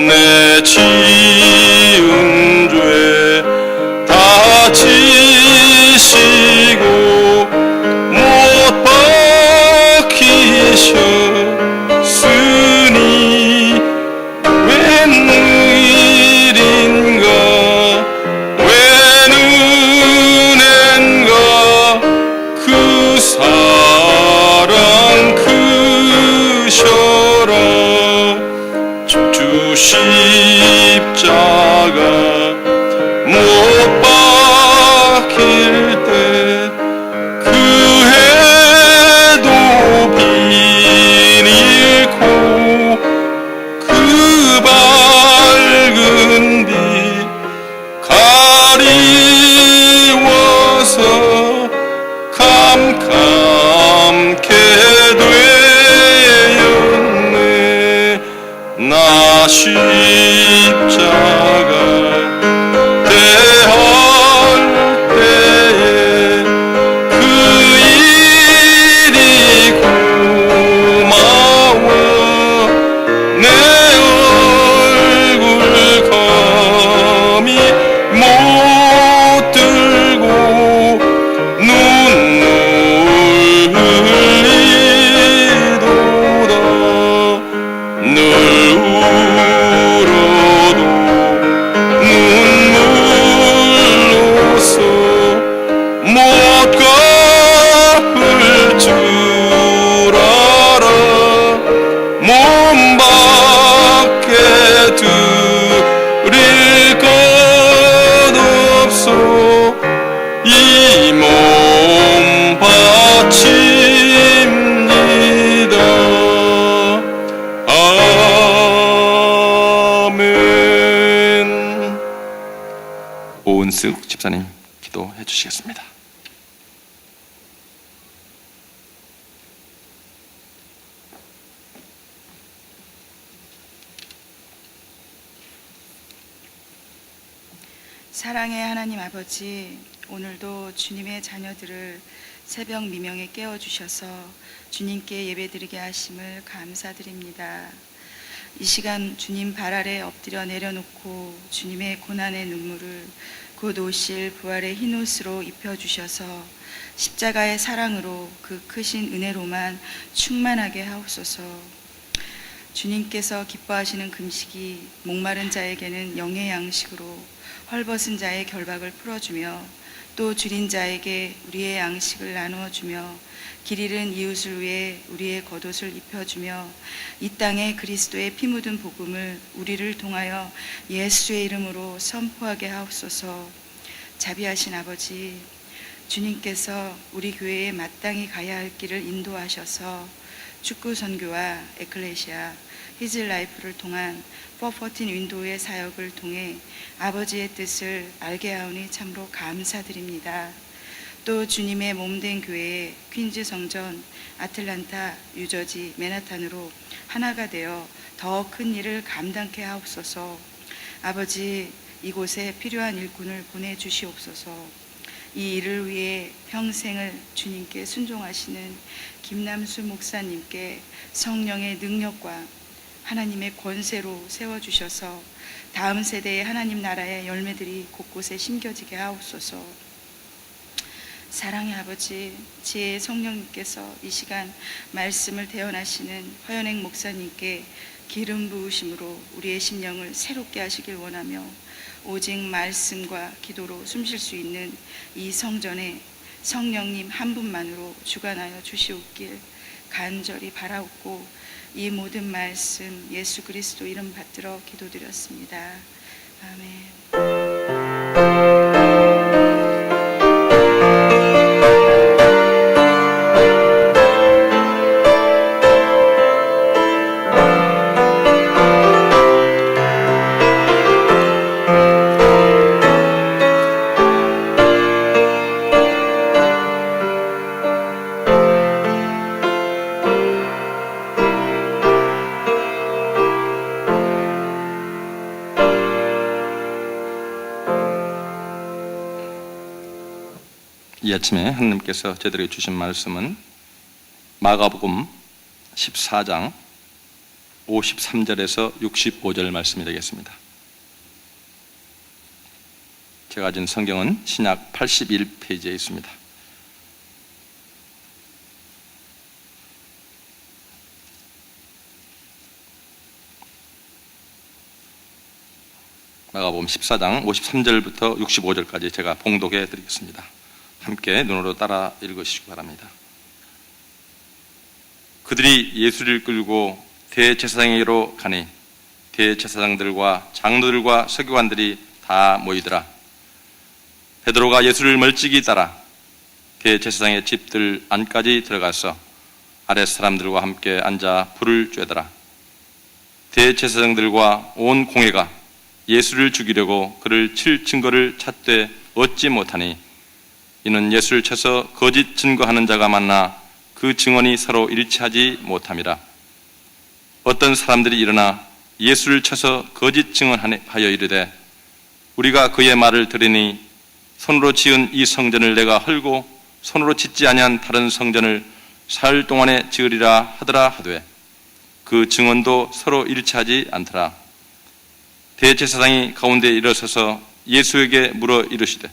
내 지은 죄 다 지시고 못 박히셨으니 웬일인가 웬 은혜인가 그 사랑 크셔라 주 십자가 못 박힐 때 그 해도 비닐고 그 밝은 빛 가리워서 캄캄케 되었네 나 십자가 대할 때에 그 일이 고마워 내 얼굴 감히 못 들고 눈물 흘리도다 늘 울어도 눈물로써 못 갚을 줄 알아 몸 밖에 드릴 것 없어 이 몸 바칩니다 아멘. 오은숙 집사님 기도해 주시겠습니다. 사랑의 하나님 아버지, 오늘도 주님의 자녀들을 새벽 미명에 깨워주셔서 주님께 예배드리게 하심을 감사드립니다. 이 시간 주님 발 아래 엎드려 내려놓고 주님의 고난의 눈물을 곧 오실 부활의 흰옷으로 입혀주셔서 십자가의 사랑으로 그 크신 은혜로만 충만하게 하옵소서. 주님께서 기뻐하시는 금식이 목마른 자에게는 영의 양식으로 헐벗은 자의 결박을 풀어주며 또 줄인 자에게 우리의 양식을 나누어주며 길 잃은 이웃을 위해 우리의 겉옷을 입혀주며 이 땅에 그리스도의 피 묻은 복음을 우리를 통하여 예수의 이름으로 선포하게 하옵소서. 자비하신 아버지, 주님께서 우리 교회에 마땅히 가야 할 길을 인도하셔서 축구 선교와 에클레시아, 히즐라이프를 통한 414 윈도우의 사역을 통해 아버지의 뜻을 알게 하오니 참으로 감사드립니다. 또 주님의 몸된 교회의 퀸즈 성전, 아틀란타, 뉴저지, 맨하탄으로 하나가 되어 더 큰 일을 감당케 하옵소서. 아버지, 이곳에 필요한 일꾼을 보내주시옵소서. 이 일을 위해 평생을 주님께 순종하시는 김남수 목사님께 성령의 능력과 하나님의 권세로 세워주셔서 다음 세대의 하나님 나라의 열매들이 곳곳에 심겨지게 하옵소서. 사랑의 아버지, 지혜의 성령님께서 이 시간 말씀을 대언하시는 허연행 목사님께 기름 부으심으로 우리의 심령을 새롭게 하시길 원하며 오직 말씀과 기도로 숨쉴 수 있는 이 성전에 성령님 한 분만으로 주관하여 주시옵길 간절히 바라옵고 이 모든 말씀 예수 그리스도 이름 받들어 기도드렸습니다. 아멘. 이 아침에 하나님께서 저희들에게 주신 말씀은 마가복음 14장 53절에서 65절 말씀이 되겠습니다. 제가 가진 성경은 신약 81페이지에 있습니다. 마가복음 14장 53절부터 65절까지 제가 봉독해 드리겠습니다. 함께 눈으로 따라 읽으시기 바랍니다. 그들이 예수를 끌고 대제사장에게로 가니 대제사장들과 장로들과 서기관들이 다 모이더라. 베드로가 예수를 멀찍이 따라 대제사장의 집들 안까지 들어가서 아랫 사람들과 함께 앉아 불을 쬐더라. 대제사장들과 온 공회가 예수를 죽이려고 그를 칠 증거를 찾되 얻지 못하니 이는 예수를 쳐서 거짓 증거하는 자가 많나 그 증언이 서로 일치하지 못함이라. 어떤 사람들이 일어나 예수를 쳐서 거짓 증언하여 이르되 우리가 그의 말을 들으니 손으로 지은 이 성전을 내가 헐고 손으로 짓지 아니한 다른 성전을 사흘 동안에 지으리라 하더라 하되 그 증언도 서로 일치하지 않더라. 대제사장이 가운데 일어서서 예수에게 물어 이르시되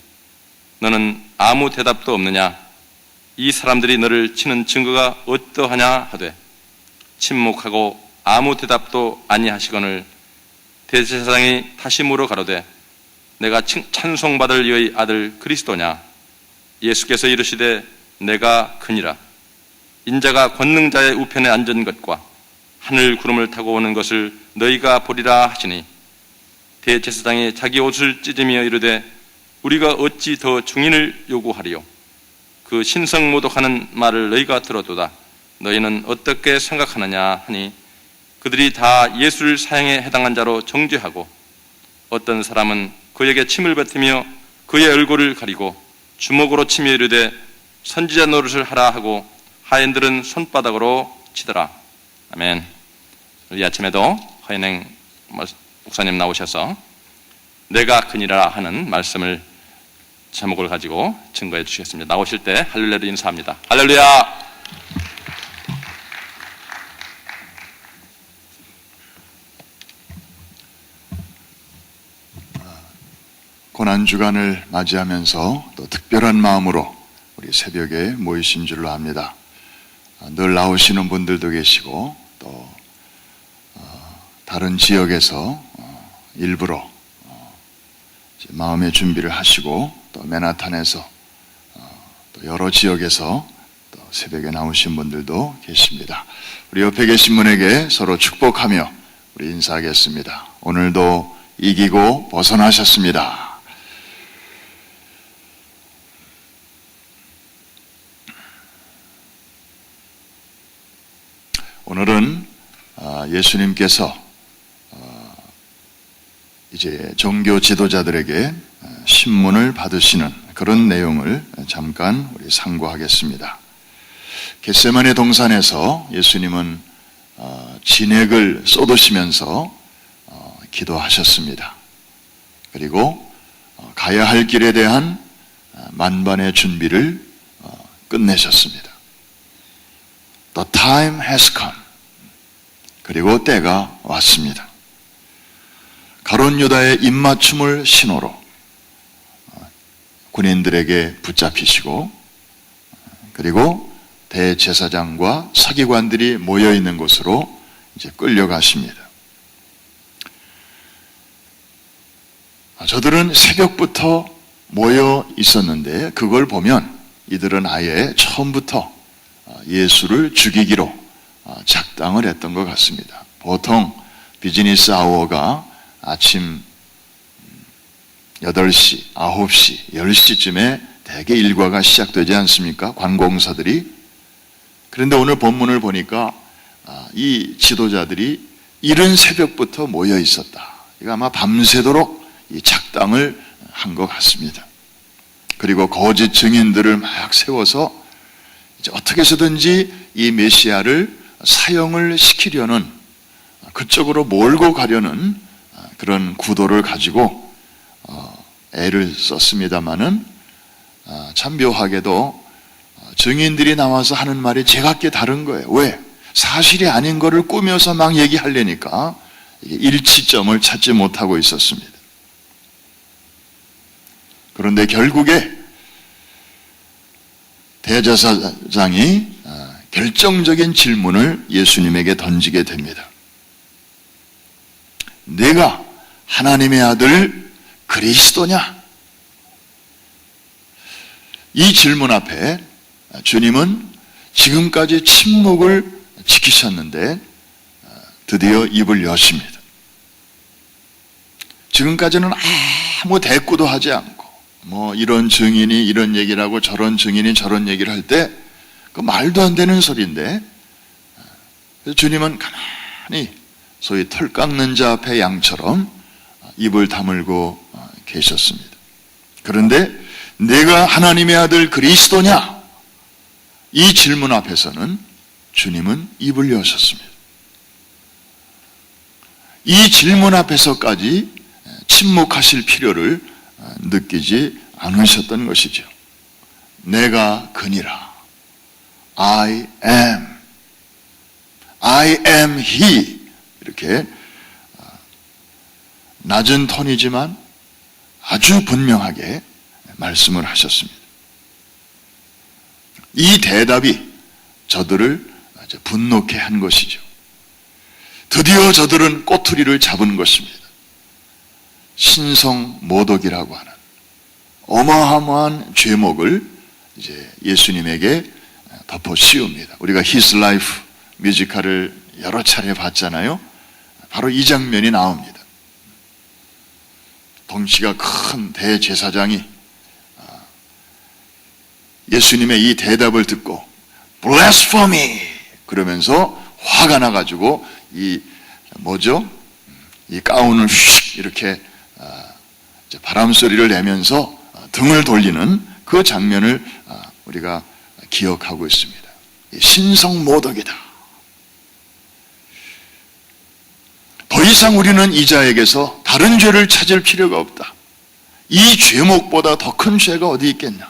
너는 아무 대답도 없느냐? 이 사람들이 너를 치는 증거가 어떠하냐 하되 침묵하고 아무 대답도 아니하시거늘 대제사장이 다시 물어 가로되 내가 찬송받을 이의 아들 그리스도냐? 예수께서 이르시되 내가 그니라. 인자가 권능자의 우편에 앉은 것과 하늘 구름을 타고 오는 것을 너희가 보리라 하시니 대제사장이 자기 옷을 찢으며 이르되 우리가 어찌 더 증인을 요구하리요? 그 신성모독하는 말을 너희가 들어도다. 너희는 어떻게 생각하느냐 하니 그들이 다 예수를 사형에 해당한 자로 정죄하고 어떤 사람은 그에게 침을 뱉으며 그의 얼굴을 가리고 주먹으로 치며 이르되 선지자 노릇을 하라 하고 하인들은 손바닥으로 치더라. 아멘. 이 아침에도 허인행 목사님 나오셔서 내가 그니라 하는 말씀을 제목을 가지고 증거해 주시겠습니다. 나오실 때 할렐루야로 인사합니다. 할렐루야. 고난주간을 맞이하면서 또 특별한 마음으로 우리 새벽에 모이신 줄로 압니다. 늘 나오시는 분들도 계시고 또 다른 지역에서 일부러 마음의 준비를 하시고 또 맨하탄에서 또 여러 지역에서 또 새벽에 나오신 분들도 계십니다. 우리 옆에 계신 분에게 서로 축복하며 우리 인사하겠습니다. 오늘도 이기고 벗어나셨습니다. 오늘은 예수님께서 이제 종교 지도자들에게 신문을 받으시는 그런 내용을 잠깐 우리 상고하겠습니다. 겟세마네 동산에서 예수님은 진액을 쏟으시면서 기도하셨습니다. 그리고 가야 할 길에 대한 만반의 준비를 끝내셨습니다. The time has come. 그리고 때가 왔습니다. 가룟 유다의 입맞춤을 신호로 군인들에게 붙잡히시고 그리고 대제사장과 서기관들이 모여 있는 곳으로 이제 끌려가십니다. 저들은 새벽부터 모여 있었는데 그걸 보면 이들은 아예 처음부터 예수를 죽이기로 작당을 했던 것 같습니다. 보통 비즈니스 아워가 아침 8시, 9시, 10시쯤에 대개 일과가 시작되지 않습니까? 관공서들이. 그런데 오늘 본문을 보니까 이 지도자들이 이른 새벽부터 모여 있었다. 이거 아마 밤새도록 이 작당을 한 것 같습니다. 그리고 거짓 증인들을 막 세워서 이제 어떻게 해서든지 이 메시아를 사형을 시키려는 그쪽으로 몰고 가려는 그런 구도를 가지고 애를 썼습니다마는 참 묘하게도 증인들이 나와서 하는 말이 제각기 다른 거예요. 왜? 사실이 아닌 거를 꾸며서 막 얘기하려니까 일치점을 찾지 못하고 있었습니다. 그런데 결국에 대제사장이 결정적인 질문을 예수님에게 던지게 됩니다. 내가 하나님의 아들 그리스도냐? 이 질문 앞에 주님은 지금까지 침묵을 지키셨는데 드디어 입을 여십니다. 지금까지는 아무 대꾸도 하지 않고 뭐 이런 증인이 이런 얘기를 하고 저런 증인이 저런 얘기를 할 때 그 말도 안 되는 소리인데 주님은 가만히 소위 털 깎는 자 앞에 양처럼 입을 다물고 계셨습니다. 그런데 내가 하나님의 아들 그리스도냐? 이 질문 앞에서는 주님은 입을 여셨습니다. 이 질문 앞에서까지 침묵하실 필요를 느끼지 않으셨던 것이죠. 내가 그니라. I am he. 이렇게 낮은 톤이지만 아주 분명하게 말씀을 하셨습니다. 이 대답이 저들을 아주 분노케 한 것이죠. 드디어 저들은 꼬투리를 잡은 것입니다. 신성모독이라고 하는 어마어마한 죄목을 이제 예수님에게 덮어 씌웁니다. 우리가 His Life 뮤지컬을 여러 차례 봤잖아요. 바로 이 장면이 나옵니다. 덩치가 큰 대제사장이 예수님의 이 대답을 듣고 blasphemy 그러면서 화가 나가지고 이 가운을 휙 이렇게 바람 소리를 내면서 등을 돌리는 그 장면을 우리가 기억하고 있습니다. 신성모독이다. 더 이상 우리는 이 자에게서 다른 죄를 찾을 필요가 없다. 이 죄목보다 더 큰 죄가 어디 있겠냐?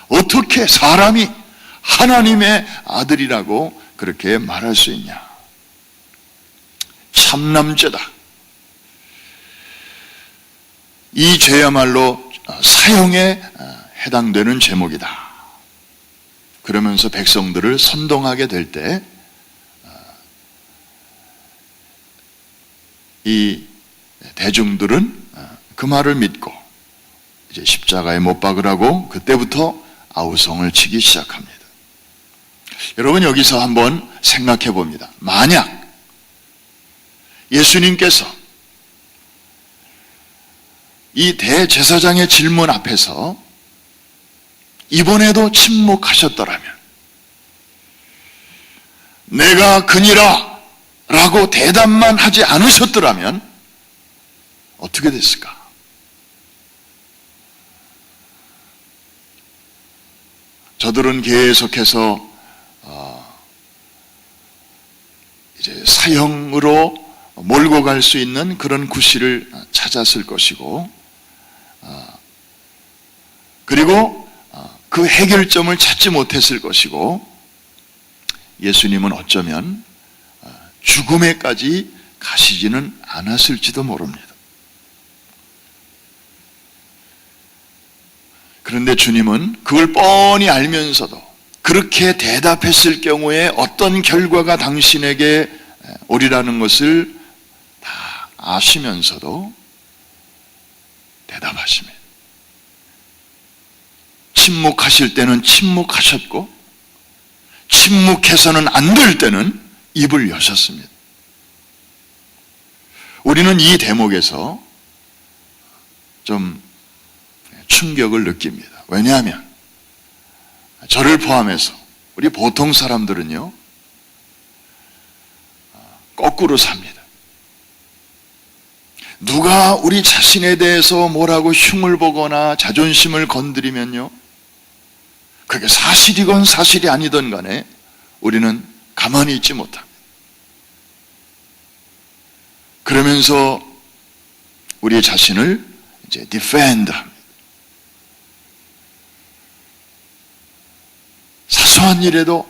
어떻게 사람이 하나님의 아들이라고 그렇게 말할 수 있냐? 참남죄다. 이 죄야말로 사형에 해당되는 제목이다. 그러면서 백성들을 선동하게 될 때 이 대중들은 그 말을 믿고 이제 십자가에 못 박으라고 그때부터 아우성을 치기 시작합니다. 여러분 여기서 한번 생각해 봅니다. 만약 예수님께서 이 대제사장의 질문 앞에서 이번에도 침묵하셨더라면, 내가 그니라 라고 대답만 하지 않으셨더라면 어떻게 됐을까? 저들은 계속해서 이제 사형으로 몰고 갈 수 있는 그런 구실을 찾았을 것이고, 그리고 그 해결점을 찾지 못했을 것이고, 예수님은 어쩌면 죽음에까지 가시지는 않았을지도 모릅니다. 그런데 주님은 그걸 뻔히 알면서도 그렇게 대답했을 경우에 어떤 결과가 당신에게 오리라는 것을 다 아시면서도 대답하십니다. 침묵하실 때는 침묵하셨고, 침묵해서는 안 될 때는 입을 여셨습니다. 우리는 이 대목에서 좀 충격을 느낍니다. 왜냐하면 저를 포함해서 우리 보통 사람들은요, 거꾸로 삽니다. 누가 우리 자신에 대해서 뭐라고 흉을 보거나 자존심을 건드리면요, 그게 사실이건 사실이 아니든 간에 우리는 가만히 있지 못합니다. 그러면서 우리 자신을 이제 defend 합니다. 사소한 일에도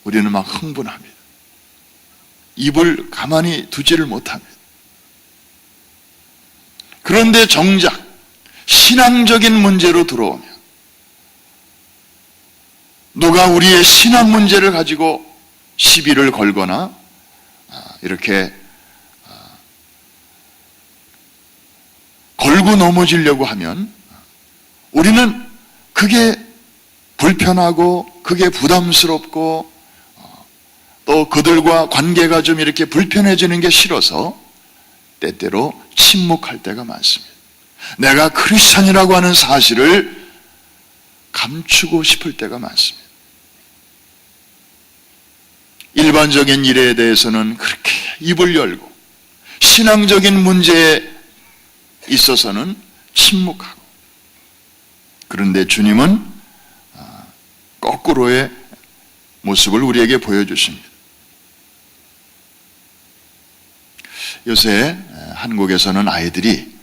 우리는 막 흥분합니다. 입을 가만히 두지를 못합니다. 그런데 정작 신앙적인 문제로 들어오면 누가 우리의 신앙 문제를 가지고 시비를 걸거나 이렇게 걸고 넘어지려고 하면 우리는 그게 불편하고 그게 부담스럽고 또 그들과 관계가 좀 이렇게 불편해지는 게 싫어서 때때로 침묵할 때가 많습니다. 내가 크리스찬이라고 하는 사실을 감추고 싶을 때가 많습니다. 일반적인 일에 대해서는 그렇게 입을 열고 신앙적인 문제에 있어서는 침묵하고, 그런데 주님은 거꾸로의 모습을 우리에게 보여주십니다. 요새 한국에서는 아이들이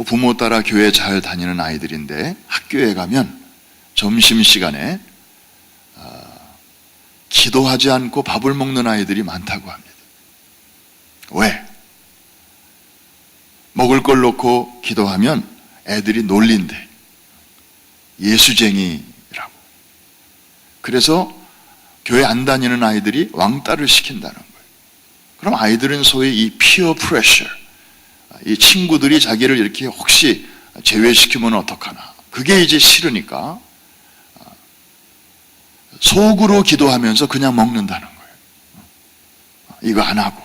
부모 따라 교회 잘 다니는 아이들인데 학교에 가면 점심시간에 기도하지 않고 밥을 먹는 아이들이 많다고 합니다. 왜? 먹을 걸 놓고 기도하면 애들이 놀린대. 예수쟁이라고. 그래서 교회 안 다니는 아이들이 왕따를 시킨다는 거예요. 그럼 아이들은 소위 이 피어 프레셔, 이 친구들이 자기를 이렇게 혹시 제외시키면 어떡하나, 그게 이제 싫으니까 속으로 기도하면서 그냥 먹는다는 거예요. 이거 안 하고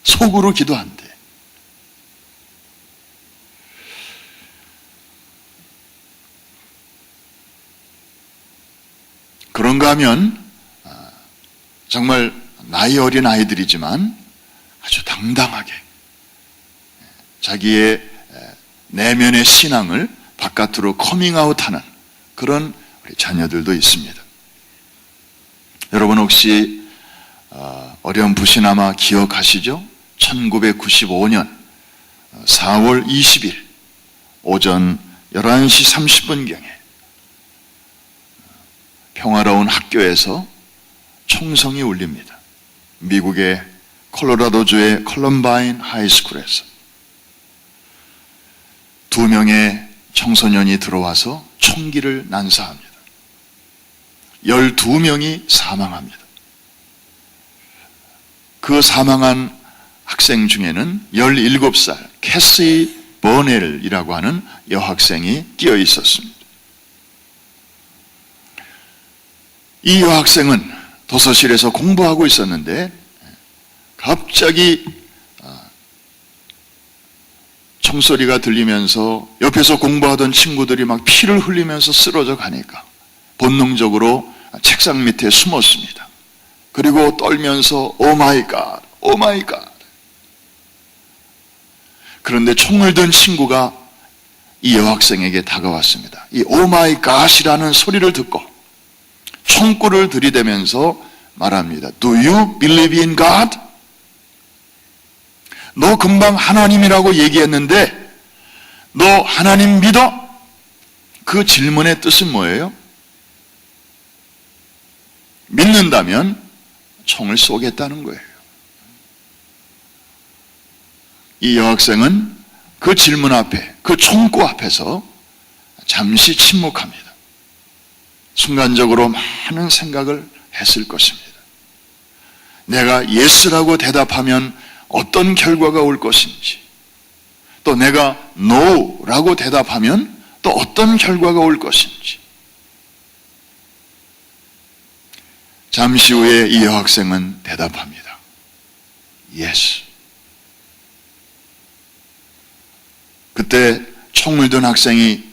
속으로 기도한대. 그런가 하면 정말 나이 어린 아이들이지만 아주 당당하게 자기의 내면의 신앙을 바깥으로 커밍아웃하는 그런 우리 자녀들도 있습니다. 여러분 혹시 어렴풋이 아마 기억하시죠? 1995년 4월 20일 오전 11시 30분경에 평화로운 학교에서 총성이 울립니다. 미국의 콜로라도주의 컬럼바인 하이스쿨에서 2명의 청소년이 들어와서 총기를 난사합니다. 12명이 사망합니다. 그 사망한 학생 중에는 17살 캐시 버넬이라고 하는 여학생이 끼어 있었습니다. 이 여학생은 도서실에서 공부하고 있었는데 갑자기 총소리가 들리면서 옆에서 공부하던 친구들이 막 피를 흘리면서 쓰러져 가니까 본능적으로 책상 밑에 숨었습니다. 그리고 떨면서 오 마이 갓, 오 마이 갓. 그런데 총을 든 친구가 이 여학생에게 다가왔습니다. 이 오 마이 갓이라는 소리를 듣고 총구를 들이대면서 말합니다. Do you believe in God? 너 금방 하나님이라고 얘기했는데 너 하나님 믿어? 그 질문의 뜻은 뭐예요? 믿는다면 총을 쏘겠다는 거예요. 이 여학생은 그 질문 앞에, 그 총구 앞에서 잠시 침묵합니다. 순간적으로 많은 생각을 했을 것입니다. 내가 예스라고 대답하면 어떤 결과가 올 것인지, 또 내가 no라고 대답하면 또 어떤 결과가 올 것인지. 잠시 후에 이 여학생은 대답합니다. Yes. 그때 총을 든 학생이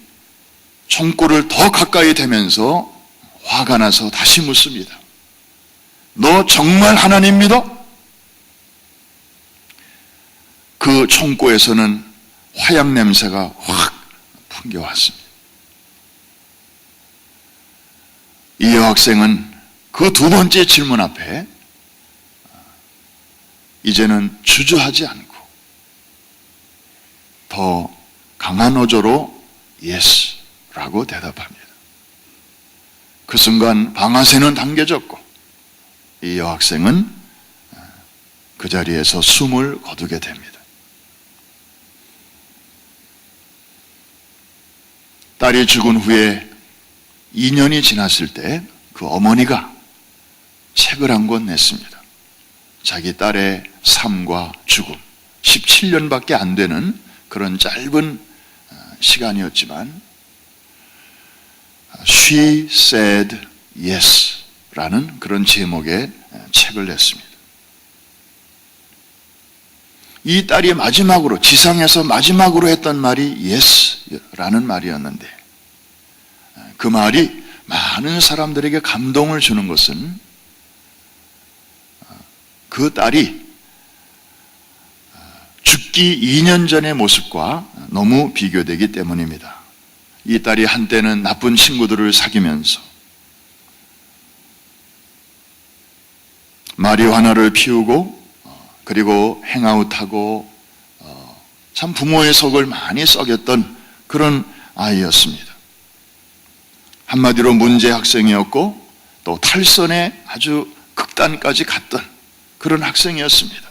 총구를 더 가까이 대면서 화가 나서 다시 묻습니다. 너 정말 하나님 믿어? 그 총구에서는 화약 냄새가 확 풍겨왔습니다. 이 여학생은 그 두 번째 질문 앞에 이제는 주저하지 않고 더 강한 어조로 예스라고 대답합니다. 그 순간 방아쇠는 당겨졌고 이 여학생은 그 자리에서 숨을 거두게 됩니다. 딸이 죽은 후에 2년이 지났을 때 그 어머니가 책을 한 권 냈습니다. 자기 딸의 삶과 죽음, 17년밖에 안 되는 그런 짧은 시간이었지만 She said yes 라는 그런 제목의 책을 냈습니다. 이 딸이 마지막으로, 지상에서 마지막으로 했던 말이 yes 라는 말이었는데, 그 말이 많은 사람들에게 감동을 주는 것은 그 딸이 죽기 2년 전의 모습과 너무 비교되기 때문입니다. 이 딸이 한때는 나쁜 친구들을 사귀면서 마리화나를 피우고 그리고 행아웃하고 참 부모의 속을 많이 썩였던 그런 아이였습니다. 한마디로 문제 학생이었고 또 탈선에 아주 극단까지 갔던 그런 학생이었습니다.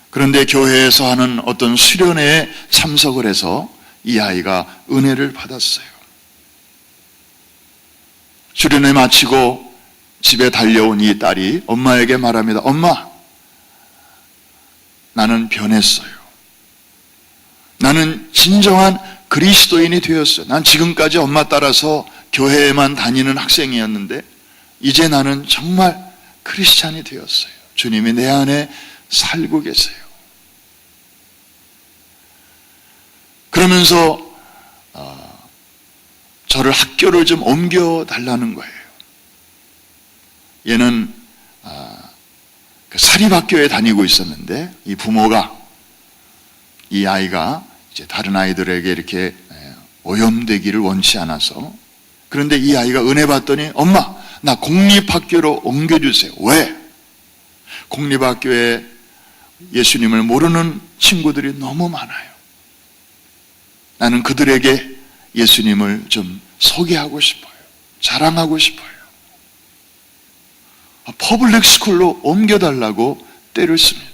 그런데 교회에서 하는 어떤 수련회에 참석을 해서 이 아이가 은혜를 받았어요. 수련회 마치고 집에 달려온 이 딸이 엄마에게 말합니다. 엄마, 나는 변했어요. 나는 진정한 그리스도인이 되었어요. 난 지금까지 엄마 따라서 교회에만 다니는 학생이었는데 이제 나는 정말 크리스찬이 되었어요. 주님이 내 안에 살고 계세요. 그러면서 저를 학교를 좀 옮겨달라는 거예요. 얘는 그 사립학교에 다니고 있었는데 이 부모가 이 아이가 이제 다른 아이들에게 이렇게 오염되기를 원치 않아서, 그런데 이 아이가 은혜 받더니 엄마, 나 공립학교로 옮겨주세요. 왜? 공립학교에 예수님을 모르는 친구들이 너무 많아요. 나는 그들에게 예수님을 좀 소개하고 싶어요. 자랑하고 싶어요. 퍼블릭 스쿨로 옮겨달라고 때를 씁니다.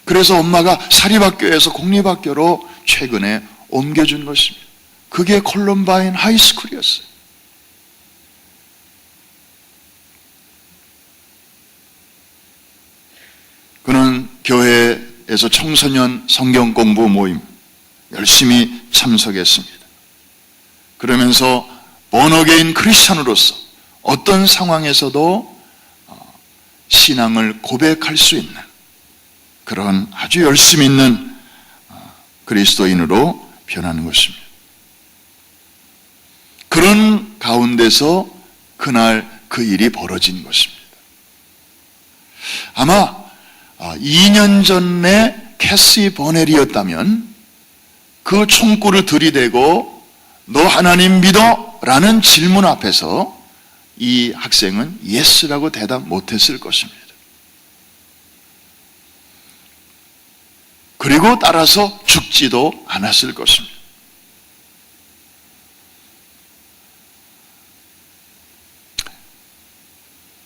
그래서 엄마가 사립학교에서 공립학교로 최근에 옮겨준 것입니다. 그게 콜럼바인 하이스쿨이었어요. 그는 교회에서 청소년 성경 공부 모임 열심히 참석했습니다. 그러면서 번어게인 크리스찬으로서 어떤 상황에서도 신앙을 고백할 수 있는 그런 아주 열심 있는 그리스도인으로 변하는 것입니다. 그런 가운데서 그날 그 일이 벌어진 것입니다. 아마 2년 전에 캐시 버넬이었다면 그 총구를 들이대고 너 하나님 믿어? 라는 질문 앞에서 이 학생은 예스라고 대답 못했을 것입니다. 그리고 따라서 죽지도 않았을 것입니다.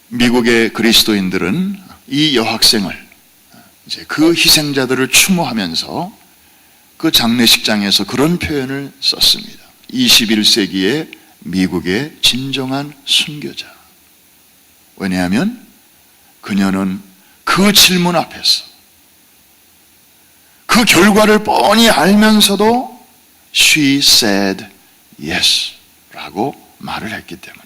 미국의 그리스도인들은 이 여학생을 이제 그 희생자들을 추모하면서 그 장례식장에서 그런 표현을 썼습니다. 21세기의 미국의 진정한 순교자. 왜냐하면 그녀는 그 질문 앞에서 그 결과를 뻔히 알면서도 She said yes 라고 말을 했기 때문에.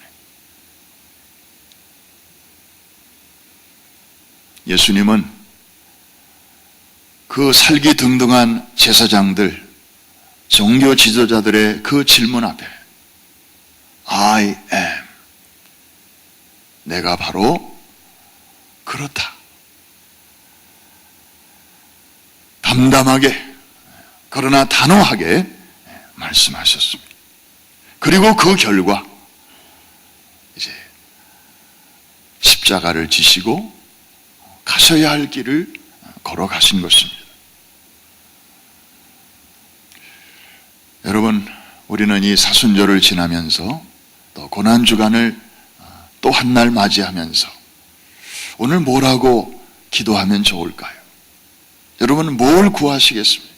예수님은 그 살기등등한 제사장들, 종교 지도자들의 그 질문 앞에 I am, 내가 바로 그렇다, 담담하게 그러나 단호하게 말씀하셨습니다. 그리고 그 결과 이제 십자가를 지시고 가셔야 할 길을 걸어가신 것입니다. 여러분, 우리는 이 사순절을 지나면서 또 고난주간을 또 한 날 맞이하면서 오늘 뭐라고 기도하면 좋을까요? 여러분, 뭘 구하시겠습니까?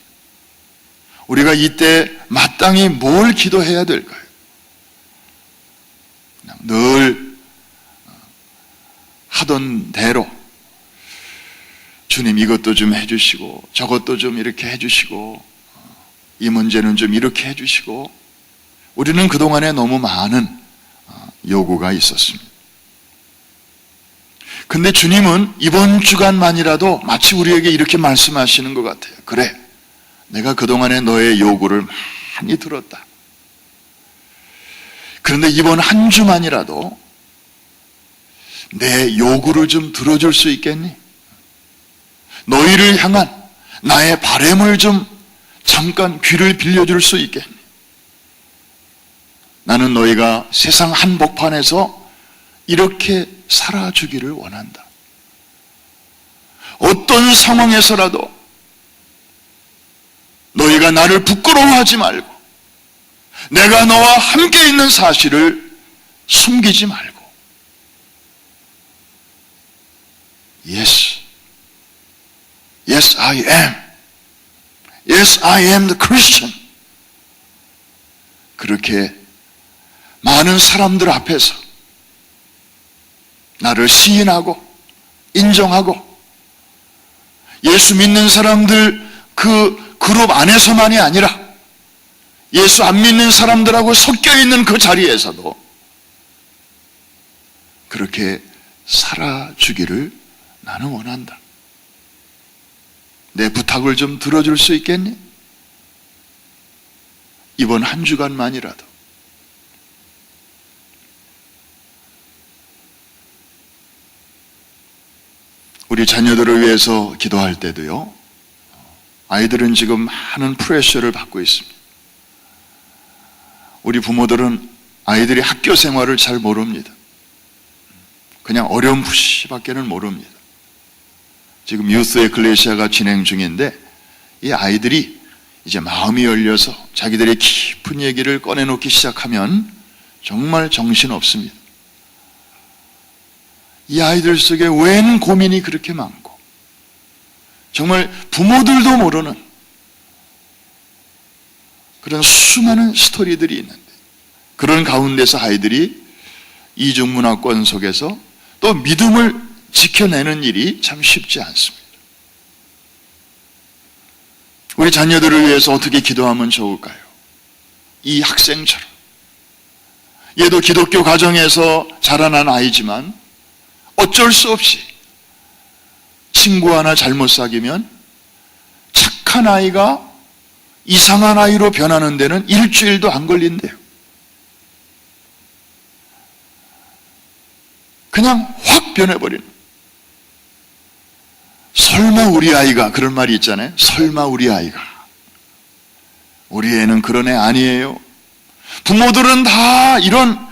우리가 이때 마땅히 뭘 기도해야 될까요? 늘 하던 대로 주님 이것도 좀 해주시고 저것도 좀 이렇게 해주시고 이 문제는 좀 이렇게 해주시고, 우리는 그동안에 너무 많은 요구가 있었습니다. 근데 주님은 이번 주간만이라도 마치 우리에게 이렇게 말씀하시는 것 같아요. 그래, 내가 그동안에 너의 요구를 많이 들었다. 그런데 이번 한 주만이라도 내 요구를 좀 들어줄 수 있겠니? 너희를 향한 나의 바램을 좀 잠깐 귀를 빌려줄 수 있겠니? 나는 너희가 세상 한복판에서 이렇게 살아주기를 원한다. 어떤 상황에서라도 너희가 나를 부끄러워하지 말고 내가 너와 함께 있는 사실을 숨기지 말고, Yes, yes I am. Yes I am the Christian. 그렇게 많은 사람들 앞에서 나를 시인하고 인정하고, 예수 믿는 사람들 그 그룹 안에서만이 아니라 예수 안 믿는 사람들하고 섞여 있는 그 자리에서도 그렇게 살아주기를 나는 원한다. 내 부탁을 좀 들어줄 수 있겠니? 이번 한 주간만이라도. 우리 자녀들을 위해서 기도할 때도요, 아이들은 지금 많은 프레셔를 받고 있습니다. 우리 부모들은 아이들이 학교 생활을 잘 모릅니다. 그냥 어렴풋이밖에는 모릅니다. 지금 유스 에클레시아가 진행 중인데, 이 아이들이 이제 마음이 열려서 자기들의 깊은 얘기를 꺼내놓기 시작하면 정말 정신없습니다. 이 아이들 속에 웬 고민이 그렇게 많고, 정말 부모들도 모르는 그런 수많은 스토리들이 있는데, 그런 가운데서 아이들이 이중문화권 속에서 또 믿음을 지켜내는 일이 참 쉽지 않습니다. 우리 자녀들을 위해서 어떻게 기도하면 좋을까요? 이 학생처럼. 얘도 기독교 가정에서 자라난 아이지만 어쩔 수 없이 친구 하나 잘못 사귀면 착한 아이가 이상한 아이로 변하는 데는 일주일도 안 걸린대요. 그냥 확 변해버리는. 설마 우리 아이가, 그런 말이 있잖아요. 설마 우리 아이가. 우리 애는 그런 애 아니에요. 부모들은 다 이런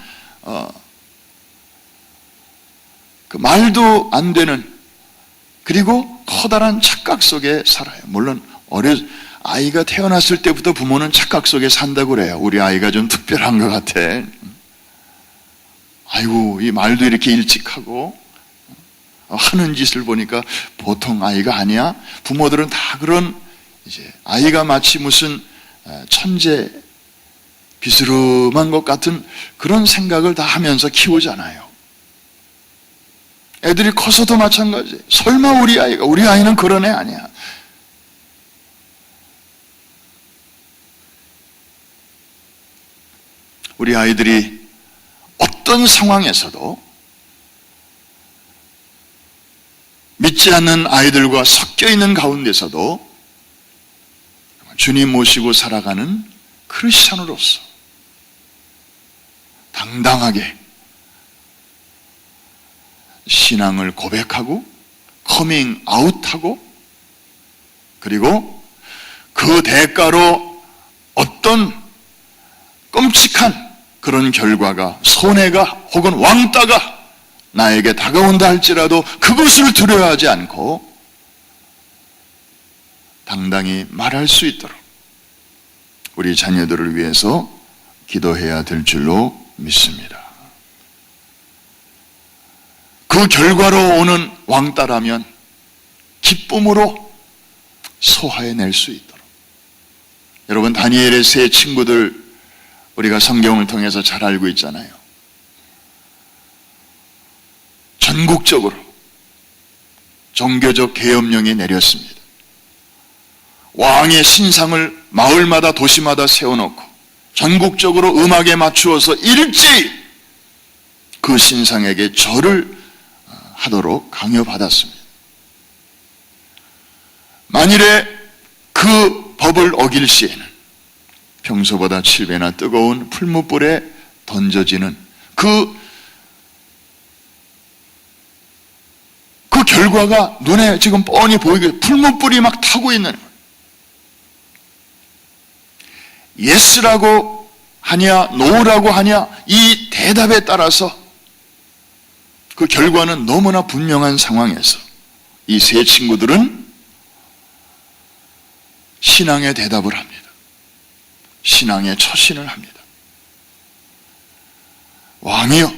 그 말도 안 되는, 그리고 커다란 착각 속에 살아요. 물론 아이가 태어났을 때부터 부모는 착각 속에 산다고 그래요. 우리 아이가 좀 특별한 것 같아. 아이고, 이 말도 이렇게 일찍 하고 하는 짓을 보니까 보통 아이가 아니야. 부모들은 다 그런, 이제 아이가 마치 무슨 천재 비스름한 것 같은 그런 생각을 다 하면서 키우잖아요. 애들이 커서도 마찬가지. 설마 우리 아이는 그런 애 아니야. 우리 아이들이 어떤 상황에서도 믿지 않는 아이들과 섞여 있는 가운데서도 주님 모시고 살아가는 크리스찬으로서 당당하게 신앙을 고백하고 커밍 아웃하고, 그리고 그 대가로 어떤 끔찍한 그런 결과가, 손해가 혹은 왕따가 나에게 다가온다 할지라도 그것을 두려워하지 않고 당당히 말할 수 있도록 우리 자녀들을 위해서 기도해야 될 줄로 믿습니다. 그 결과로 오는 왕따라면 기쁨으로 소화해낼 수 있도록. 여러분, 다니엘의 세 친구들 우리가 성경을 통해서 잘 알고 있잖아요. 전국적으로 종교적 계엄령이 내렸습니다. 왕의 신상을 마을마다 도시마다 세워놓고 전국적으로 음악에 맞추어서 일제히 그 신상에게 절을 하도록 강요받았습니다. 만일에 그 법을 어길 시에는 평소보다 7배나 뜨거운 풀무불에 던져지는 그 결과가 눈에 지금 뻔히 보이게 풀무불이 막 타고 있는 거예요. 예스라고 하냐 노라고 하냐 이 대답에 따라서 그 결과는 너무나 분명한 상황에서 이 세 친구들은 신앙의 대답을 합니다. 신앙의 처신을 합니다. 왕이여,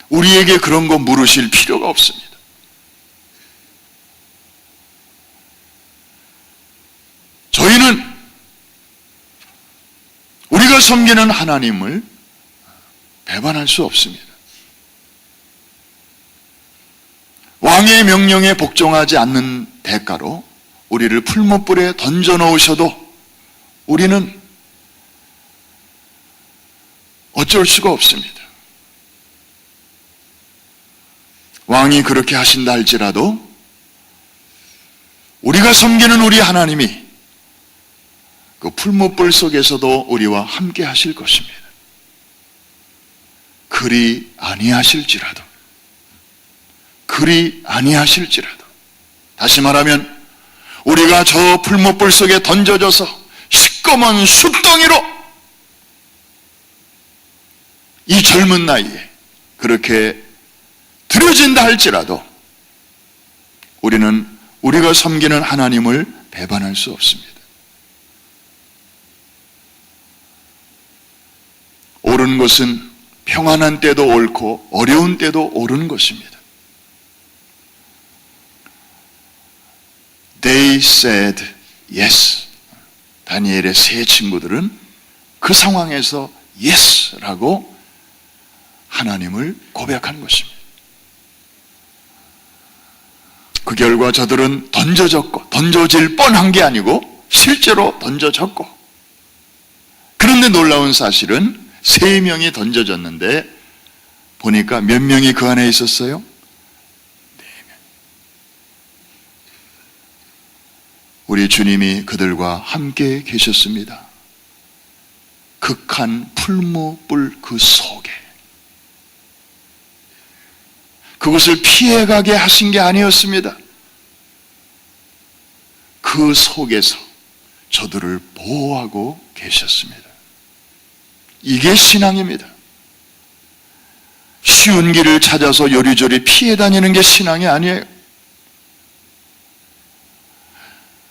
우리에게 그런 거 물으실 필요가 없습니다. 저희는 우리가 섬기는 하나님을 배반할 수 없습니다. 왕의 명령에 복종하지 않는 대가로 우리를 풀무불에 던져 놓으셔도 우리는 어쩔 수가 없습니다. 왕이 그렇게 하신다 할지라도 우리가 섬기는 우리 하나님이 그 풀무불 속에서도 우리와 함께 하실 것입니다. 그리 아니하실지라도 다시 말하면 우리가 저 풀무불 속에 던져져서 시꺼먼 숯덩이로 이 젊은 나이에 그렇게 들여진다 할지라도 우리는 우리가 섬기는 하나님을 배반할 수 없습니다. 옳은 것은 평안한 때도 옳고 어려운 때도 옳은 것입니다. They said yes. 다니엘의 세 친구들은 그 상황에서 yes라고 하나님을 고백한 것입니다. 그 결과 저들은 던져질 뻔한 게 아니고 실제로 던져졌고, 그런데 놀라운 사실은 3명이 던져졌는데 보니까 몇 명이 그 안에 있었어요? 4명. 우리 주님이 그들과 함께 계셨습니다. 극한 풀무불 그 속에. 그것을 피해가게 하신 게 아니었습니다. 그 속에서 저들을 보호하고 계셨습니다. 이게 신앙입니다. 쉬운 길을 찾아서 요리조리 피해 다니는 게 신앙이 아니에요.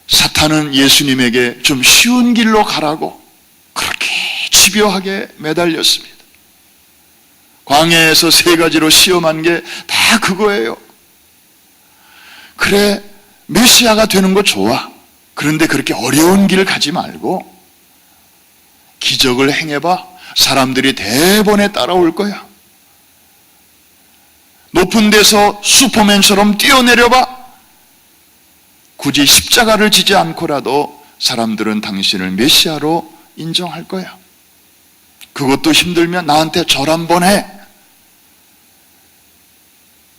사탄은 예수님에게 좀 쉬운 길로 가라고 그렇게 집요하게 매달렸습니다. 광야에서 3가지로 시험한 게 다 그거예요. 그래, 메시아가 되는 거 좋아. 그런데 그렇게 어려운 길 가지 말고 기적을 행해봐. 사람들이 대번에 따라올 거야. 높은 데서 슈퍼맨처럼 뛰어내려봐. 굳이 십자가를 지지 않고라도 사람들은 당신을 메시아로 인정할 거야. 그것도 힘들면 나한테 절 한번 해.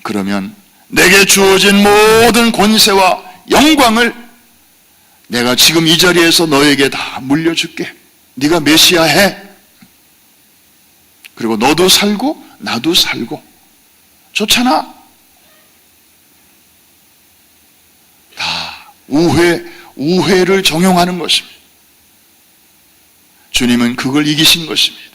그러면 내게 주어진 모든 권세와 영광을 내가 지금 이 자리에서 너에게 다 물려줄게. 네가 메시아 해. 그리고 너도 살고 나도 살고. 좋잖아. 다 우회를 정용하는 것입니다. 주님은 그걸 이기신 것입니다.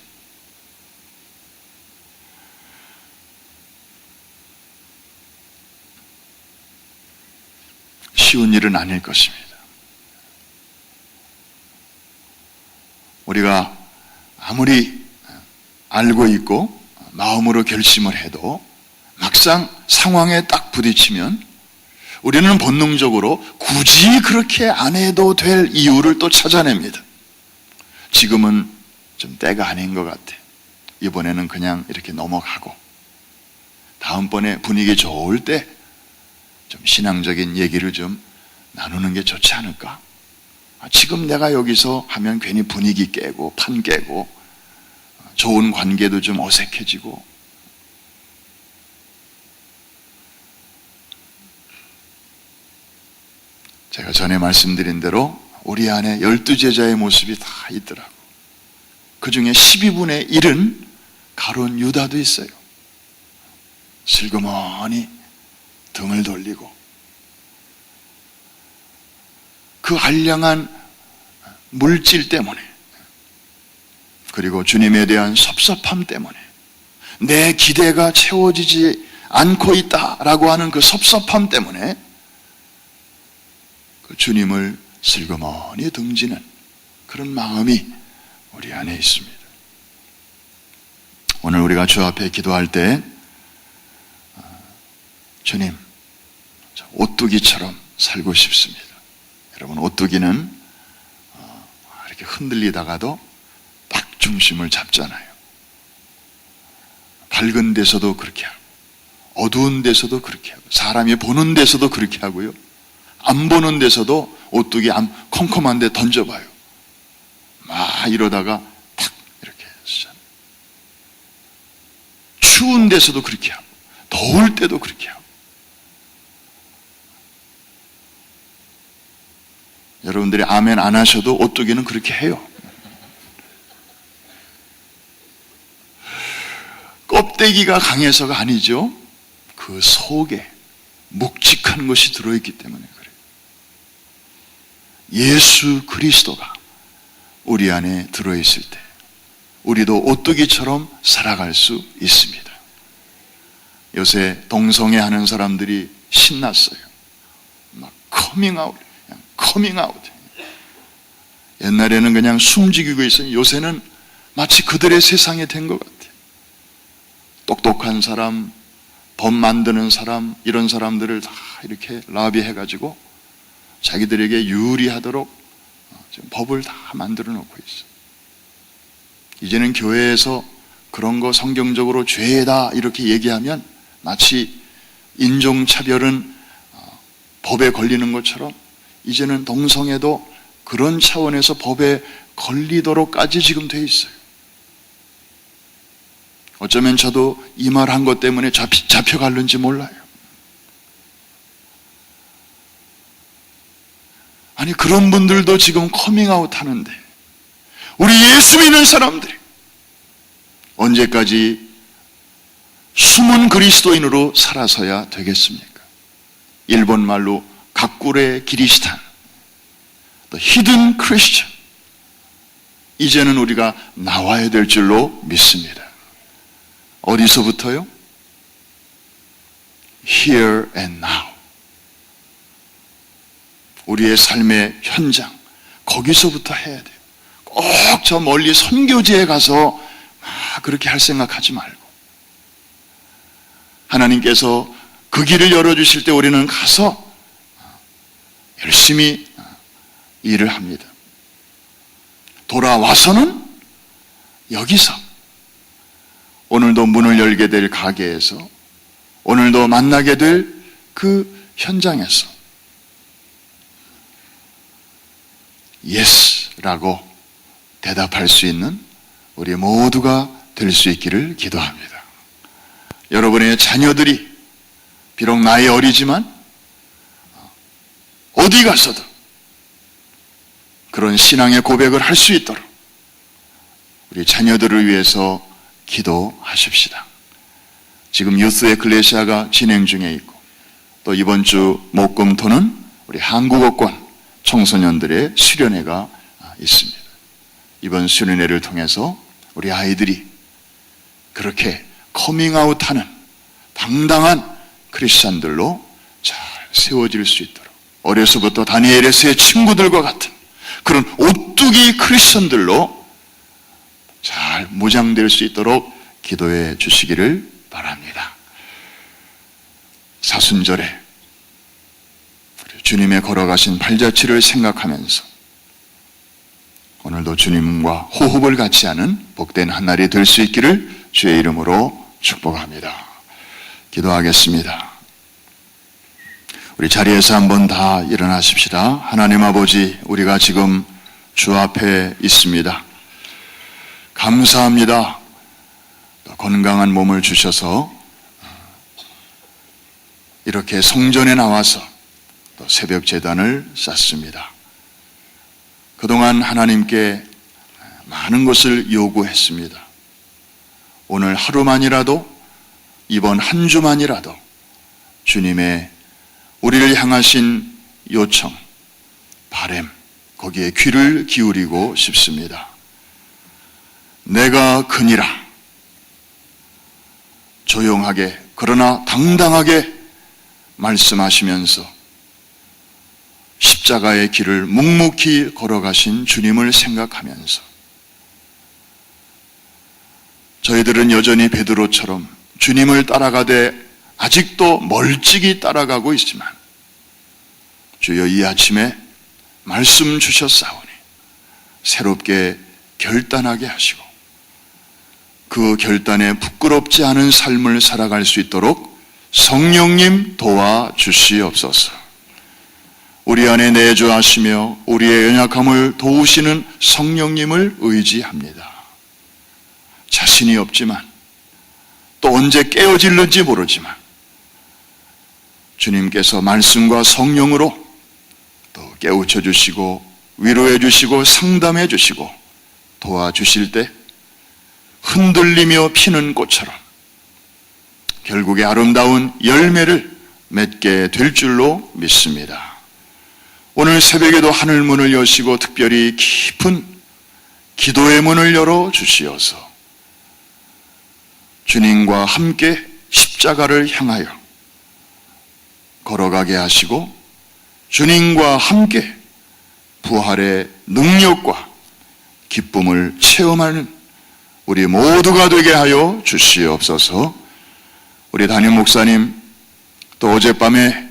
쉬운 일은 아닐 것입니다. 우리가 아무리 알고 있고 마음으로 결심을 해도 막상 상황에 딱 부딪히면 우리는 본능적으로 굳이 그렇게 안 해도 될 이유를 또 찾아냅니다. 지금은 좀 때가 아닌 것 같아. 이번에는 그냥 이렇게 넘어가고 다음번에 분위기 좋을 때 좀 신앙적인 얘기를 좀 나누는 게 좋지 않을까? 지금 내가 여기서 하면 괜히 분위기 깨고 판 깨고 좋은 관계도 좀 어색해지고. 제가 전에 말씀드린 대로 우리 안에 12제자의 모습이 다 있더라고. 그 중에 12분의 1은 가룟 유다도 있어요. 슬그머니 등을 돌리고 그 알량한 물질 때문에, 그리고 주님에 대한 섭섭함 때문에, 내 기대가 채워지지 않고 있다라고 하는 그 섭섭함 때문에 그 주님을 슬그머니 등지는 그런 마음이 우리 안에 있습니다. 오늘 우리가 주 앞에 기도할 때 주님, 오뚜기처럼 살고 싶습니다. 여러분, 오뚜기는 이렇게 흔들리다가도 딱 중심을 잡잖아요. 밝은 데서도 그렇게 하고 어두운 데서도 그렇게 하고 사람이 보는 데서도 그렇게 하고요, 안 보는 데서도 오뚜기 컴컴한 데 던져봐요. 막 이러다가 탁 이렇게 쓰잖아요. 추운 데서도 그렇게 하고 더울 때도 그렇게 하고. 여러분들이 아멘 안 하셔도 오뚜기는 그렇게 해요. 껍데기가 강해서가 아니죠. 그 속에 묵직한 것이 들어있기 때문에 그래요. 예수 그리스도가 우리 안에 들어있을 때 우리도 오뚜기처럼 살아갈 수 있습니다. 요새 동성애 하는 사람들이 신났어요. 막 커밍아웃. 옛날에는 그냥 숨지기고 있어요. 요새는 마치 그들의 세상이 된 것 같아요. 똑똑한 사람, 법 만드는 사람, 이런 사람들을 다 이렇게 라비해가지고 자기들에게 유리하도록 지금 법을 다 만들어 놓고 있어요. 이제는 교회에서 그런 거 성경적으로 죄다 이렇게 얘기하면 마치 인종차별은 법에 걸리는 것처럼 이제는 동성애도 그런 차원에서 법에 걸리도록까지 지금 돼 있어요. 어쩌면 저도 이 말 한 것 때문에 잡혀갈는지 몰라요. 아니, 그런 분들도 지금 커밍아웃 하는데 우리 예수 믿는 사람들이 언제까지 숨은 그리스도인으로 살아서야 되겠습니까? 일본 말로 가꾸레 기리스탄, 또 히든 크리스천, 이제는 우리가 나와야 될 줄로 믿습니다. 어디서부터요? Here and now. 우리의 삶의 현장, 거기서부터 해야 돼요. 꼭 저 멀리 선교지에 가서 그렇게 할 생각하지 말고, 하나님께서 그 길을 열어주실 때 우리는 가서 열심히 일을 합니다. 돌아와서는 여기서, 오늘도 문을 열게 될 가게에서, 오늘도 만나게 될 그 현장에서 예스라고 대답할 수 있는 우리 모두가 될 수 있기를 기도합니다. 여러분의 자녀들이 비록 나이 어리지만 어디 가서도 그런 신앙의 고백을 할 수 있도록 우리 자녀들을 위해서 기도하십시다. 지금 유스 에클레시아가 진행 중에 있고, 또 이번 주 목금토는 우리 한국어권 청소년들의 수련회가 있습니다. 이번 수련회를 통해서 우리 아이들이 그렇게 커밍아웃하는 당당한 크리스찬들로 잘 세워질 수 있도록, 어려서부터 다니엘에서의 친구들과 같은 그런 오뚜기 크리스찬들로 잘 무장될 수 있도록 기도해 주시기를 바랍니다. 사순절에 주님의 걸어가신 발자취를 생각하면서 오늘도 주님과 호흡을 같이 하는 복된 한 날이 될 수 있기를 주의 이름으로 축복합니다. 기도하겠습니다. 우리 자리에서 한번 다 일어나십시다. 하나님 아버지, 우리가 지금 주 앞에 있습니다. 감사합니다. 건강한 몸을 주셔서 이렇게 성전에 나와서 또 새벽 제단을 쌌습니다. 그동안 하나님께 많은 것을 요구했습니다. 오늘 하루만이라도, 이번 한 주만이라도 주님의 우리를 향하신 요청, 바램, 거기에 귀를 기울이고 싶습니다. 내가 크니라. 조용하게 그러나 당당하게 말씀하시면서 십자가의 길을 묵묵히 걸어가신 주님을 생각하면서 저희들은 여전히 베드로처럼 주님을 따라가되 아직도 멀찍이 따라가고 있지만 주여 이 아침에 말씀 주셨사오니 새롭게 결단하게 하시고 그 결단에 부끄럽지 않은 삶을 살아갈 수 있도록 성령님 도와주시옵소서. 우리 안에 내주하시며 우리의 연약함을 도우시는 성령님을 의지합니다. 자신이 없지만 또 언제 깨어질는지 모르지만 주님께서 말씀과 성령으로 또 깨우쳐 주시고 위로해 주시고 상담해 주시고 도와주실 때 흔들리며 피는 꽃처럼 결국에 아름다운 열매를 맺게 될 줄로 믿습니다. 오늘 새벽에도 하늘 문을 여시고 특별히 깊은 기도의 문을 열어 주시어서 주님과 함께 십자가를 향하여 걸어가게 하시고 주님과 함께 부활의 능력과 기쁨을 체험하는 우리 모두가 되게 하여 주시옵소서. 우리 담임 목사님 또 어젯밤에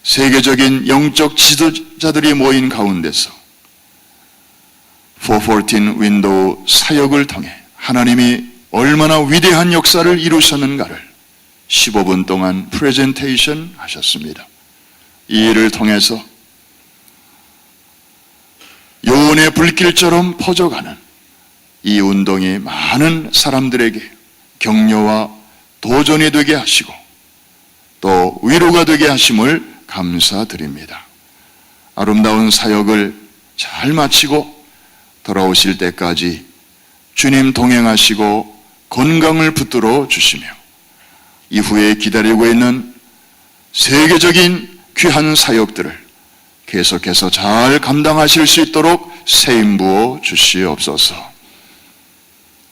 세계적인 영적 지도자들이 모인 가운데서 414 윈도우 사역을 통해 하나님이 얼마나 위대한 역사를 이루셨는가를 15분 동안 프레젠테이션 하셨습니다. 이 일을 통해서 요원의 불길처럼 퍼져가는 이 운동이 많은 사람들에게 격려와 도전이 되게 하시고 또 위로가 되게 하심을 감사드립니다. 아름다운 사역을 잘 마치고 돌아오실 때까지 주님 동행하시고 건강을 붙들어 주시며 이후에 기다리고 있는 세계적인 귀한 사역들을 계속해서 잘 감당하실 수 있도록 세임 부어 주시옵소서.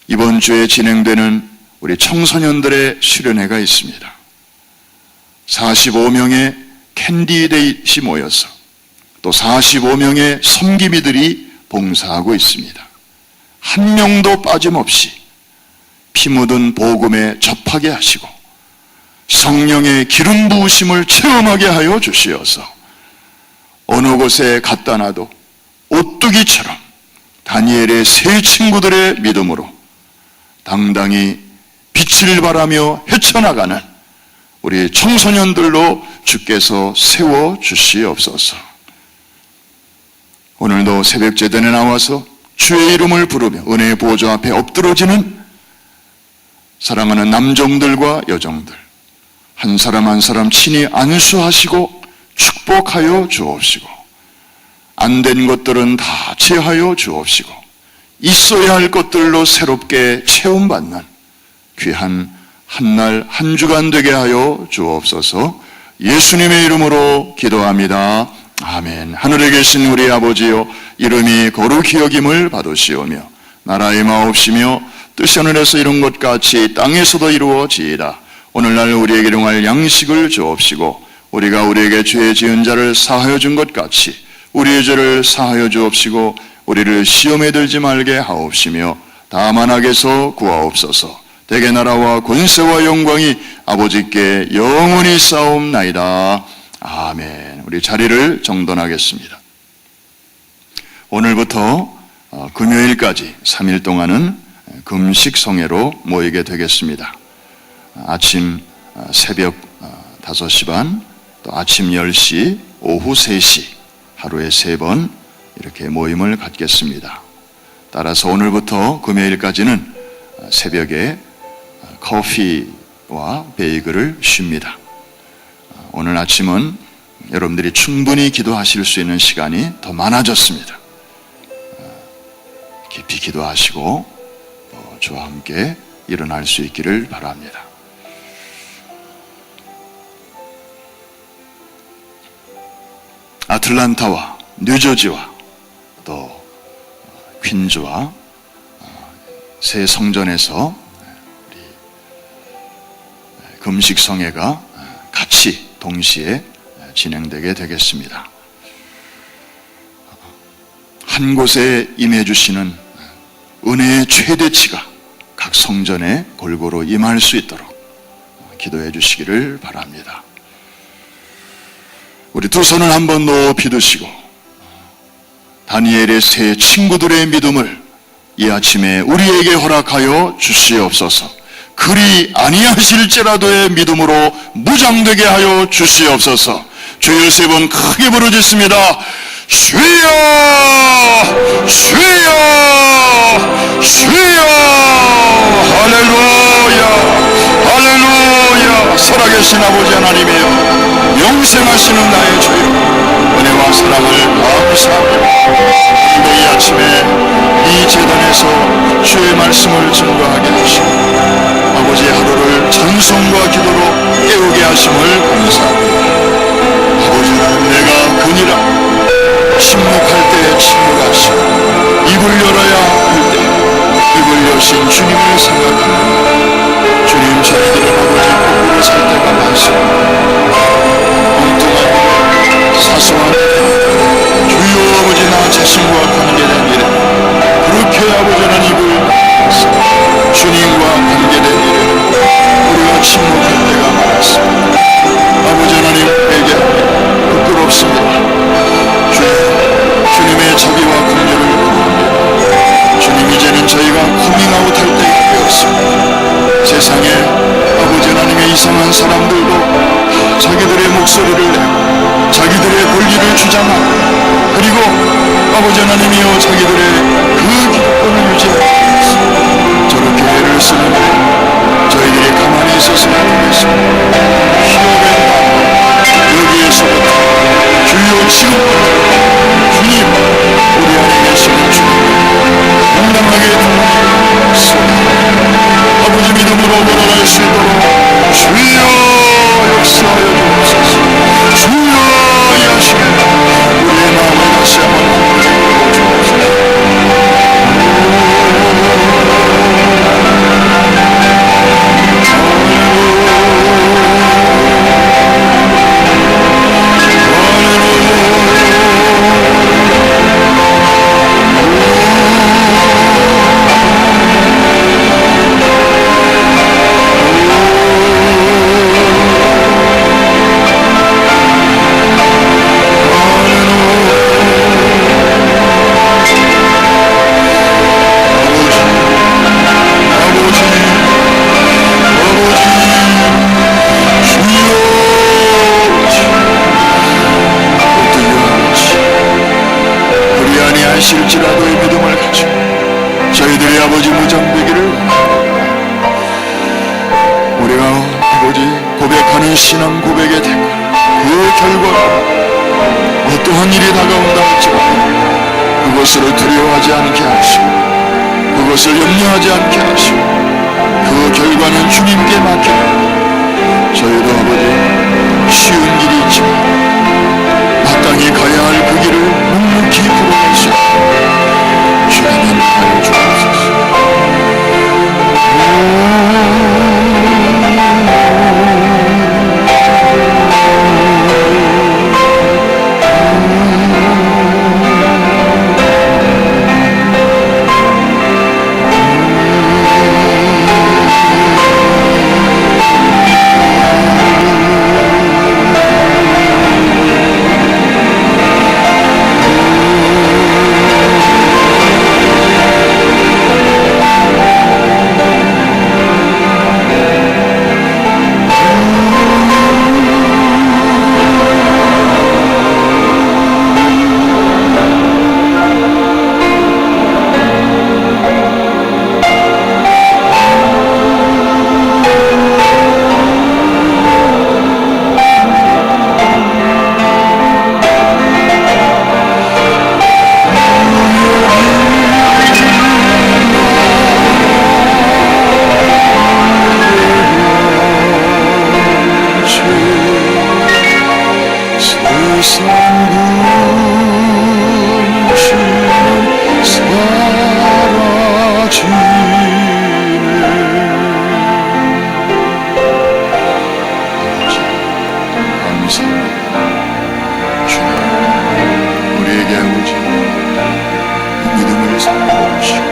이번 주에 진행되는 우리 청소년들의 수련회가 있습니다. 45명의 캔디데이트이 모여서 또 45명의 섬기미들이 봉사하고 있습니다. 한 명도 빠짐없이 피 묻은 복음에 접하게 하시고 성령의 기름 부으심을 체험하게 하여 주시어서 어느 곳에 갖다 놔도 오뚜기처럼 다니엘의 세 친구들의 믿음으로 당당히 빛을 발하며 헤쳐나가는 우리 청소년들로 주께서 세워 주시옵소서. 오늘도 새벽 제단에 나와서 주의 이름을 부르며 은혜의 보좌 앞에 엎드러지는 사랑하는 남종들과 여종들 한 사람 한 사람 친히 안수하시고 축복하여 주옵시고 안 된 것들은 다 제하여 주옵시고 있어야 할 것들로 새롭게 체험받는 귀한 한 날 한 주간 되게 하여 주옵소서. 예수님의 이름으로 기도합니다. 아멘. 하늘에 계신 우리 아버지여, 이름이 거룩히 여김을 받으시오며 나라의 마옵시며 뜻이 하늘에서 이룬 것 같이 땅에서도 이루어지이다. 오늘날 우리에게 일용할 양식을 주옵시고 우리가 우리에게 죄 지은 자를 사하여 준 것 같이 우리의 죄를 사하여 주옵시고 우리를 시험에 들지 말게 하옵시며 다만 악에서 구하옵소서. 대개 나라와 권세와 영광이 아버지께 영원히 싸움나이다. 아멘. 우리 우리 자리를 정돈하겠습니다. 오늘부터 금요일까지 3일 동안은 금식 성회로 모이게 되겠습니다. 아침 새벽 5시 반, 또 아침 10시, 오후 3시 하루에 3번 이렇게 모임을 갖겠습니다. 따라서 오늘부터 금요일까지는 새벽에 커피와 베이글을 쉽니다. 오늘 아침은 여러분들이 충분히 기도하실 수 있는 시간이 더 많아졌습니다. 깊이 기도하시고 저와 함께 일어날 수 있기를 바랍니다. 아틀란타와 뉴저지와 또 퀸즈와 새 성전에서 우리 금식 성회가 같이 동시에 진행되게 되겠습니다. 한 곳에 임해 주시는 은혜의 최대치가 각 성전에 골고루 임할 수 있도록 기도해 주시기를 바랍니다. 우리 두 손을 한번 높이 드시고 다니엘의 세 친구들의 믿음을 이 아침에 우리에게 허락하여 주시옵소서. 그리 아니하실지라도의 믿음으로 무장되게 하여 주시옵소서. 주여 세 번 크게 부르짖습니다. 주여, 주여, 주여. 할렐루야, 할렐루야. 살아계신 아버지 하나님이여, 영생하시는 나의 주여, 은혜와 사랑을 감사합니다. 이 아침에 이 재단에서 주의 말씀을 증거하게 하시고 아버지의 하루를 찬송과 기도로 깨우게 하심을 감사합니다. 아버지는 내가 그니라. 침묵할 때에 침묵하시고 입을 열어야 할 때 입을 여신 주님을 생각합니다. 주님, 저희들은 아버지 거꾸로 살 때가 많습니다. 엉뚱한 사소한 주여 아버지 나 자신과 관계된 일에 그렇게 아버지는 입을 주님과 관계된 일에 우리가 침묵할 때가 많았습니다. 아버지 하나님 회개합니다. 부끄럽습니다. 주님의 자비와 긍휼을 구합니다. 주님, 이제는 저희가 커밍아웃 할 때가 되었습니다. 세상에 아버지 하나님의 이상한 사람들도 자기들의 목소리를 내고 자기들의 권리를 주장하고 그리고 아버지 하나님이여 자기들의 그 기득권을 유지하고 있습니다. 저렇게 애를 쓰는데 저희들이 가만히 있어서는 안 되겠습니다. 히어의 마음 여기에서부터 주여 지금 주님, 우리 안에 계시는 주님, 당당하게 아버지 믿음으로 걸어갈 수 있도록 주여 역사하여 주옵소서. 주여 하시며 우리의 마음을 다시 한번 주옵소서. 실지라도의 믿음을 가지고 저희들의 아버지 무장되기를 원합니다. 우리가 아버지 고백하는 신앙 고백의 대가 그 결과가 어떠한 일이 다가온다 할지라도 그것으로 두려워하지 않게 하시고 그것을 염려하지 않게 하시고 그 결과는 주님께 맡기고 저희도 아버지 쉬운 길이 있지만 마땅히 가야 할 그 길을 묵묵히 걸어갈 수 있도록 주님을 하여 주옵소서. 우리에게 아버지 믿음을 선물해 주시고